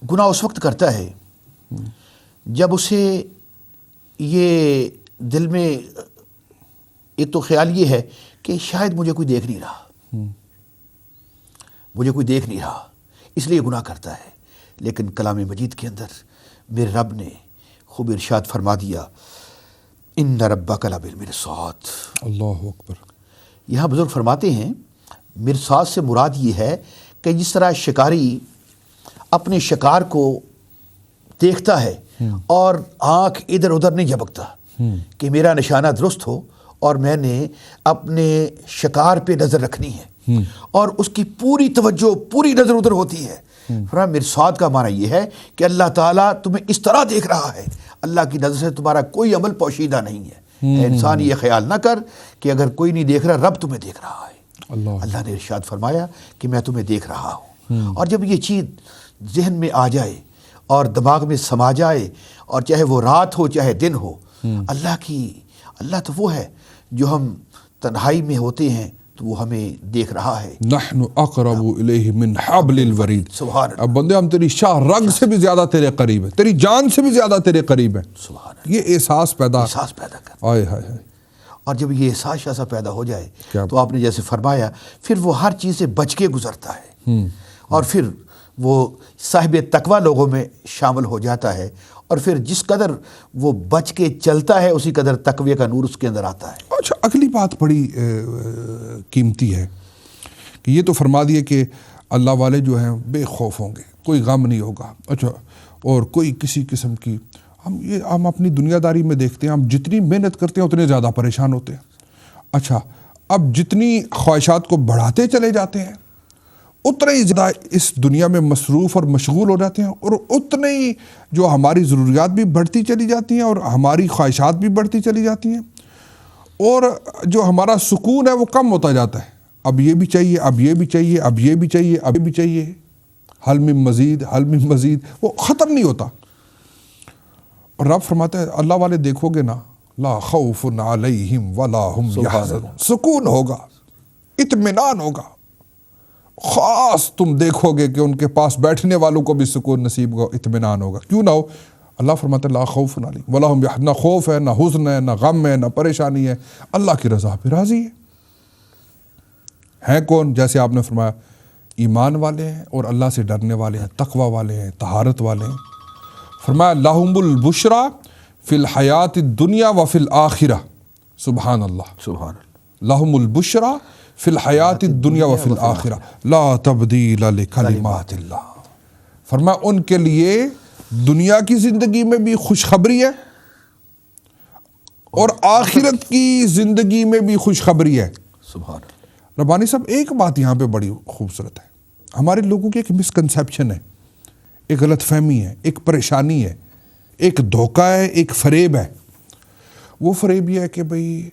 گناہ اس وقت کرتا ہے جب اسے یہ دل میں ایک تو خیال یہ ہے کہ شاید مجھے کوئی دیکھ نہیں رہا، مجھے کوئی دیکھ نہیں رہا، اس لیے گناہ کرتا ہے. لیکن کلام مجید کے اندر میرے رب نے خوب ارشاد فرما دیا، ان ربک لبالمرصاد. اللہ اکبر. یہاں بزرگ فرماتے ہیں مرصاد سے مراد یہ ہے کہ جس طرح شکاری اپنے شکار کو دیکھتا ہے اور آنکھ ادھر ادھر نہیں جھپکتا کہ میرا نشانہ درست ہو اور میں نے اپنے شکار پہ نظر رکھنی ہے، اور اس کی پوری توجہ پوری نظر ادھر ہوتی ہے. فرمایا مرصاد کا معنی یہ ہے کہ اللہ تعالیٰ تمہیں اس طرح دیکھ رہا ہے، اللہ کی نظر سے تمہارا کوئی عمل پوشیدہ نہیں ہے. اے انسان یہ خیال نہ کر کہ اگر کوئی نہیں دیکھ رہا رب تمہیں دیکھ رہا ہے. اللہ نے ارشاد فرمایا کہ میں تمہیں دیکھ رہا ہوں. اور جب یہ چیز ذہن میں آ جائے اور دماغ میں سما جائے، اور چاہے وہ رات ہو چاہے دن ہو، اللہ تو وہ ہے جو ہم تنہائی میں ہوتے ہیں تو وہ ہمیں دیکھ رہا ہے. نحن اقرب الیہ من حبل الورید. سبحان اللہ. اب بندے ہم تیری شاہ رگ سے بھی زیادہ تیرے قریب ہیں، تیری جان سے بھی زیادہ تیرے قریب ہیں. سبحان اللہ. یہ احساس پیدا کر. آئے ہائے. اور جب یہ احساس ایسا پیدا ہو جائے تو آپ نے جیسے فرمایا پھر وہ ہر چیز سے بچ کے گزرتا ہے، اور پھر وہ صاحب تقویٰ لوگوں میں شامل ہو جاتا ہے، اور پھر جس قدر وہ بچ کے چلتا ہے اسی قدر تقوی کا نور اس کے اندر آتا ہے. اچھا اگلی بات بڑی قیمتی ہے کہ یہ تو فرما دیے کہ اللہ والے جو ہیں بے خوف ہوں گے، کوئی غم نہیں ہوگا. اچھا، اور کوئی کسی قسم کی ہم اپنی دنیا داری میں دیکھتے ہیں، ہم جتنی محنت کرتے ہیں اتنے زیادہ پریشان ہوتے ہیں. اچھا، اب جتنی خواہشات کو بڑھاتے چلے جاتے ہیں اتنے ہی زیادہ اس دنیا میں مصروف اور مشغول ہو جاتے ہیں، اور اتنے ہی جو ہماری ضروریات بھی بڑھتی چلی جاتی ہیں اور ہماری خواہشات بھی بڑھتی چلی جاتی ہیں، اور جو ہمارا سکون ہے وہ کم ہوتا جاتا ہے. اب یہ بھی چاہیے، اب یہ بھی چاہیے، اب یہ بھی چاہیے، اب یہ بھی چاہیے، حل من مزید، حل من مزید، وہ ختم نہیں ہوتا. اور رب فرماتا ہے اللہ والے دیکھو گے نا، لا خوف علیہم ولا ہم یحزنون. سکون ہوگا، اطمینان ہوگا. خاص تم دیکھو گے کہ ان کے پاس بیٹھنے والوں کو بھی سکون نصیب ہوگا، اطمینان ہوگا. کیوں نہ ہو؟ اللہ فرماتا ہے لا خوف علیہم ولا ہم یحزنون. نہ خوف ہے، نہ حزن ہے، نہ غم ہے، نہ پریشانی ہے. اللہ کی رضا پہ راضی ہے کون؟ جیسے آپ نے فرمایا ایمان والے ہیں اور اللہ سے ڈرنے والے ہیں، تقوی والے ہیں، طہارت والے ہیں. فرمایا لہم البشرا فی الحیات الدنیا وفی الآخرہ. سبحان اللہ. سبحان اللہ. لہم البشرا فی الحیات الدنیا وفی الآخرہ لا تبدیل لکلمات اللہ. فرمایا ان کے لیے دنیا کی زندگی میں بھی خوشخبری ہے اور آخرت کی زندگی میں بھی خوشخبری ہے. سبحان اللہ. ربانی صاحب ایک بات یہاں پہ بڑی خوبصورت ہے. ہمارے لوگوں کی ایک مسکنسیپشن ہے، ایک غلط فہمی ہے، ایک پریشانی ہے، ایک دھوکہ ہے، ایک فریب ہے. وہ فریب یہ ہے کہ بھئی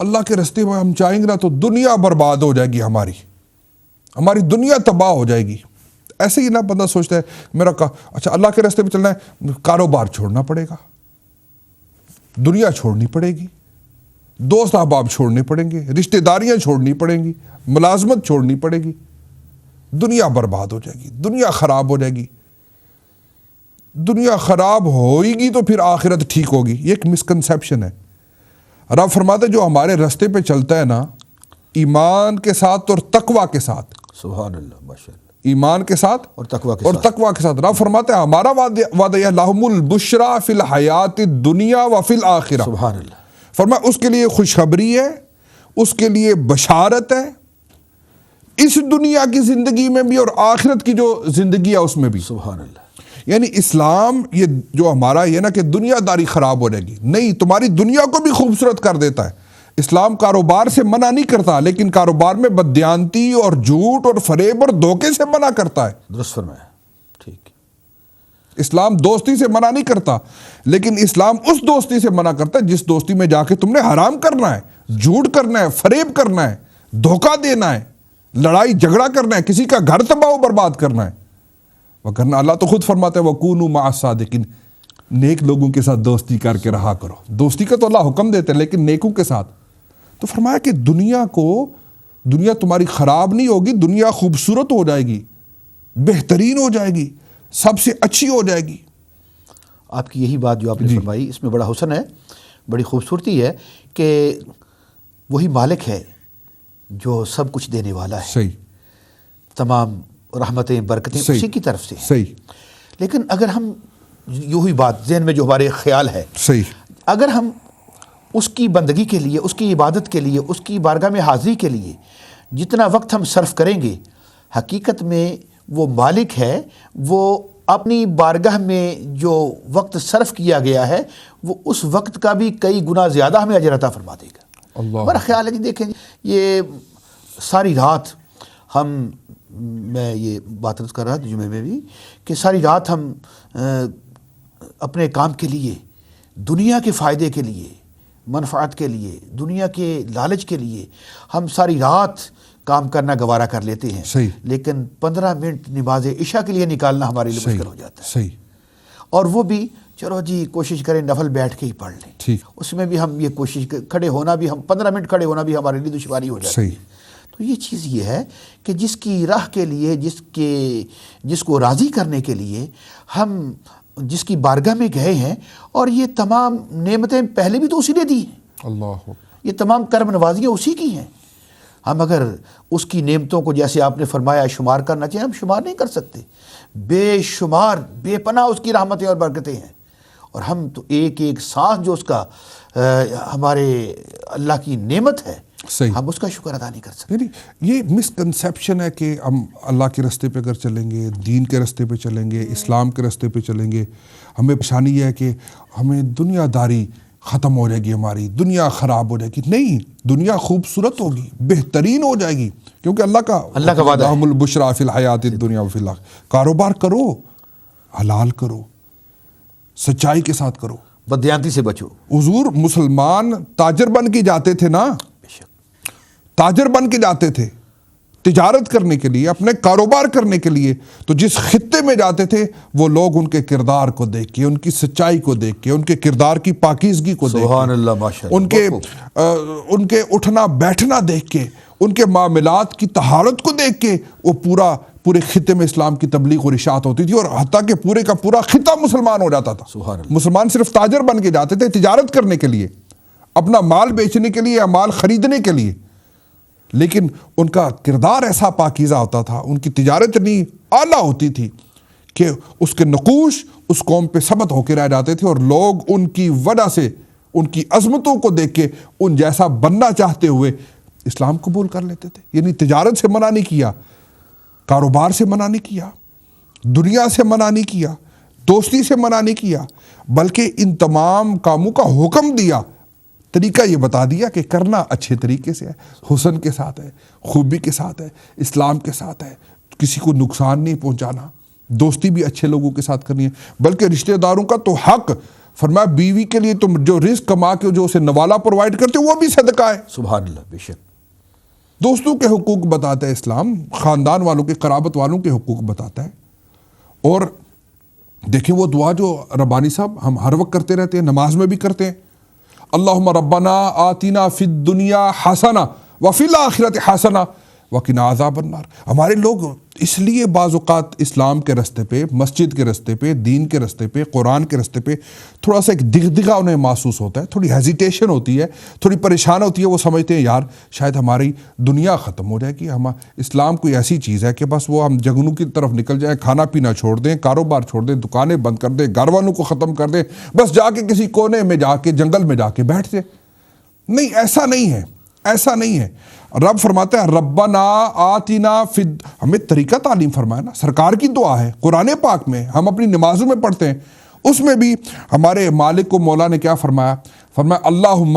اللہ کے راستے میں ہم چاہیں گے نا تو دنیا برباد ہو جائے گی، ہماری دنیا تباہ ہو جائے گی. ایسے ہی نا بندہ سوچتا ہے میرا اچھا اللہ کے راستے پہ چلنا ہے، کاروبار چھوڑنا پڑے گا، دنیا چھوڑنی پڑے گی، دوست احباب چھوڑنے پڑیں گے، رشتہ داریاں چھوڑنی پڑیں گی، ملازمت چھوڑنی پڑے گی، دنیا برباد ہو جائے گی، دنیا خراب ہو جائے گی. دنیا خراب ہوئے گی تو پھر آخرت ٹھیک ہوگی. یہ ایک مسکنسیپشن ہے. رب فرماتے جو ہمارے راستے پہ چلتا ہے نا ایمان کے ساتھ اور تقوی کے ساتھ، سبحان اللہ، ماشاء اللہ، ایمان کے ساتھ اور تقوی کے ساتھ، رب فرماتے ہیں ہمارا وعدہ یہ لہم البشرا فی الحیات الدنیا وفی الآخرہ. سبحان اللہ. فرمایا اس کے لیے خوشخبری ہے، اس کے لیے بشارت ہے، اس دنیا کی زندگی میں بھی اور آخرت کی جو زندگی ہے اس میں بھی. سبحان اللہ. یعنی اسلام یہ جو ہمارا یہ نا کہ دنیا داری خراب ہو جائے گی، نہیں، تمہاری دنیا کو بھی خوبصورت کر دیتا ہے. اسلام کاروبار سے منع نہیں کرتا، لیکن کاروبار میں بددیانتی اور جھوٹ اور فریب اور دھوکے سے منع کرتا ہے۔ درست فرمایا، ٹھیک۔ اسلام دوستی سے منع نہیں کرتا، لیکن اسلام اس دوستی سے منع کرتا ہے جس دوستی میں جا کے تم نے حرام کرنا ہے، جھوٹ کرنا ہے، فریب کرنا ہے، دھوکہ دینا ہے، لڑائی جھگڑا کرنا ہے، کسی کا گھر تباہ و برباد کرنا ہے۔ وگرنہ اللہ تو خود فرماتا ہے وَكُونُوا مَعَ الصَّادِقِينَ، نیک لوگوں کے ساتھ دوستی کر کے رہا کرو۔ دوستی کا تو اللہ حکم دیتے ہیں، لیکن نیکوں کے ساتھ۔ تو فرمایا کہ دنیا تمہاری خراب نہیں ہوگی، دنیا خوبصورت ہو جائے گی، بہترین ہو جائے گی، سب سے اچھی ہو جائے گی۔ آپ کی یہی بات جو آپ نے فرمائی، اس میں بڑا حسن ہے، بڑی خوبصورتی ہے کہ وہی مالک ہے جو سب کچھ دینے والا ہے، صحیح، تمام رحمتیں برکتیں اسی کی طرف سے۔ صحیح، لیکن اگر ہم یہی بات ذہن میں جو ہمارے خیال ہے، صحیح، اگر ہم اس کی بندگی کے لیے، اس کی عبادت کے لیے، اس کی بارگاہ میں حاضری کے لیے جتنا وقت ہم صرف کریں گے، حقیقت میں وہ مالک ہے، وہ اپنی بارگاہ میں جو وقت صرف کیا گیا ہے وہ اس وقت کا بھی کئی گنا زیادہ ہمیں اجر عطا فرما دے گا۔ اللہ، ہمارا خیال ہے کہ دیکھیں یہ ساری رات میں یہ بات عرض کر رہا تھا جمعے میں بھی کہ ساری رات ہم اپنے کام کے لیے، دنیا کے فائدے کے لیے، منفعت کے لیے، دنیا کے لالچ کے لیے ہم ساری رات کام کرنا گوارا کر لیتے ہیں، صحیح، لیکن 15 منٹ نماز عشاء کے لیے نکالنا ہمارے لیے مشکل ہو جاتا ہے، صحیح، اور وہ بھی چلو جی کوشش کریں نفل بیٹھ کے ہی پڑھ لیں، ٹھیک، اس میں بھی ہم یہ کوشش کھڑے ہونا بھی، ہم 15 منٹ کھڑے ہونا بھی ہمارے لیے دشواری ہو جاتی ہے۔ صحیح، تو یہ چیز یہ ہے کہ جس کی راہ کے لیے، جس کو راضی کرنے کے لیے ہم جس کی بارگاہ میں گئے ہیں، اور یہ تمام نعمتیں پہلے بھی تو اسی نے دی ہیں، اللہ، یہ تمام کرم نوازیاں اسی کی ہیں۔ ہم اگر اس کی نعمتوں کو جیسے آپ نے فرمایا شمار کرنا چاہیے، ہم شمار نہیں کر سکتے، بے شمار بے پناہ اس کی رحمتیں اور برکتیں ہیں، اور ہم تو ایک ایک سانس جو اس کا ہمارے اللہ کی نعمت ہے، صحیح، ہم اس کا شکر ادا نہیں کر سکتے۔ یعنی یہ مسکنسیپشن ہے کہ ہم اللہ کے راستے پہ اگر چلیں گے، دین کے راستے پہ چلیں گے، اسلام کے راستے پہ چلیں گے، ہمیں پریشانی یہ ہے کہ ہمیں دنیا داری ختم ہو جائے گی، ہماری دنیا خراب ہو جائے گی۔ نہیں، دنیا خوبصورت ہوگی، بہترین ہو جائے گی، کیونکہ اللہ کا وعدہ ہے۔ لَهُمُ الْبُشْرَىٰ فِي الْحَيَاةِ الدُّنْيَا وَفِي الْآخِرَةِ۔ کاروبار کرو، حلال کرو، سچائی کے ساتھ کرو۔ بددیانتی سے بچو۔ حضور مسلمان تاجر بن کے جاتے تھے نا، بے شک، تاجر بن کے جاتے تھے تجارت کرنے کے لیے، اپنے کاروبار کرنے کے لیے، تو جس خطے میں جاتے تھے وہ لوگ ان کے کردار کو دیکھ کے، ان کی سچائی کو دیکھ کے، ان کے کردار کی پاکیزگی کو دیکھ سبحان کے، اللہ، ماشاءاللہ، ان کے اٹھنا بیٹھنا دیکھ کے، ان کے معاملات کی طہارت کو دیکھ کے وہ پورے خطے میں اسلام کی تبلیغ اور اشاعت ہوتی تھی، اور حتیٰ کہ پورے کا پورا خطہ مسلمان ہو جاتا تھا۔ سبحان اللہ۔ مسلمان صرف تاجر بن کے جاتے تھے تجارت کرنے کے لیے، اپنا مال بیچنے کے لیے یا مال خریدنے کے لیے، لیکن ان کا کردار ایسا پاکیزہ ہوتا تھا، ان کی تجارت اتنی اعلیٰ ہوتی تھی کہ اس کے نقوش اس قوم پہ ثبت ہو کے رہ جاتے تھے، اور لوگ ان کی وجہ سے، ان کی عظمتوں کو دیکھ کے ان جیسا بننا چاہتے ہوئے اسلام قبول کر لیتے تھے۔ یعنی تجارت سے منع نہیں کیا، کاروبار سے منع نہیں کیا، دنیا سے منع نہیں کیا، دوستی سے منع نہیں کیا، بلکہ ان تمام کاموں کا حکم دیا، طریقہ یہ بتا دیا کہ کرنا اچھے طریقے سے ہے، حسن کے ساتھ ہے، خوبی کے ساتھ ہے، اسلام کے ساتھ ہے، کسی کو نقصان نہیں پہنچانا، دوستی بھی اچھے لوگوں کے ساتھ کرنی ہے، بلکہ رشتہ داروں کا تو حق، فرمایا بیوی کے لیے تم جو رزق کما کے جو اسے نوالا پرووائڈ کرتے ہو وہ بھی صدقہ ہے۔ سبحان اللہ، بے شک۔ دوستوں کے حقوق بتاتا ہے اسلام، خاندان والوں کے، قرابت والوں کے حقوق بتاتا ہے۔ اور دیکھیں وہ دعا جو ربانی صاحب ہم ہر وقت کرتے رہتے ہیں، نماز میں بھی کرتے ہیں، اللہم ربنا آتنا فی الدنیا حسنہ وفی الآخرۃ حسنہ وقنا عذاب النار۔ ہمارے لوگ اس لیے بعض اوقات اسلام کے راستے پہ، مسجد کے راستے پہ، دین کے راستے پہ، قرآن کے راستے پہ تھوڑا سا ایک دغدغہ انہیں محسوس ہوتا ہے، تھوڑی ہیزیٹیشن ہوتی ہے، تھوڑی پریشان ہوتی ہے، وہ سمجھتے ہیں یار شاید ہماری دنیا ختم ہو جائے گی، اسلام کوئی ایسی چیز ہے کہ بس وہ ہم جگنوں کی طرف نکل جائیں، کھانا پینا چھوڑ دیں، کاروبار چھوڑ دیں، دکانیں بند کر دیں، گھر والوں کو ختم کر دیں، بس جا کے کسی کونے میں جا کے، جنگل میں جا کے بیٹھ جائیں۔ نہیں، ایسا نہیں ہے، ایسا نہیں ہے۔ رب فرماتا ہے ربنا آتنا فی، ہمیں طریقہ تعلیم فرمایا نا، سرکار کی دعا ہے قرآن پاک میں، ہم اپنی نمازوں میں پڑھتے ہیں، اس میں بھی ہمارے مالک کو مولا نے کیا فرمایا؟ فرمایا اللہم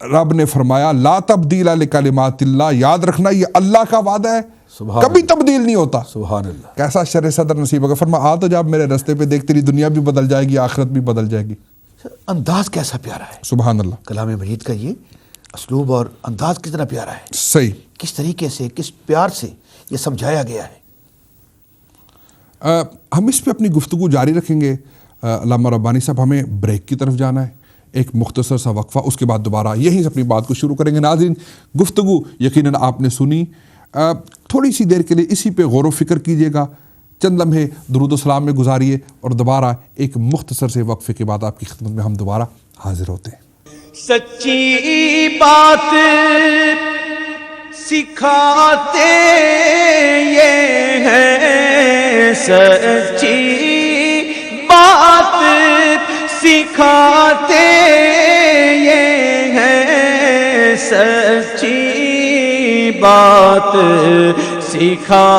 رب نے فرمایا لا تبدیل لکلمات اللہ، یاد رکھنا یہ اللہ کا وعدہ ہے، سبحان کبھی تبدیل نہیں ہوتا۔ سبحان اللہ۔ کیسا شرح صدر نصیب ہوگا، فرما آ تو جب میرے رستے پہ دیکھ تیری دنیا بھی بدل جائے گی، آخرت بھی بدل جائے گی۔ انداز کیسا پیارا ہے سبحان اللہ۔ کلام مجید کا، یہ اسلوب اور انداز کتنا پیارا ہے، صحیح۔ کس طریقے سے، کس پیار سے یہ سمجھایا گیا ہے۔ ہم اس پہ اپنی گفتگو جاری رکھیں گے۔ علامہ ربانی صاحب، ہمیں بریک کی طرف جانا ہے، ایک مختصر سا وقفہ، اس کے بعد دوبارہ یہیں سے اپنی بات کو شروع کریں گے۔ ناظرین، گفتگو یقیناً آپ نے سنی، تھوڑی سی دیر کے لیے اسی پہ غور و فکر کیجیے گا، چند لمحے درود و سلام میں گزاریے، اور دوبارہ ایک مختصر سے وقفے کے بعد آپ کی خدمت میں ہم دوبارہ حاضر ہوتے ہیں۔ سچی بات سکھاتے یہ ہیں، سچی بات سکھاتے یہ ہیں، سچی بات سکھا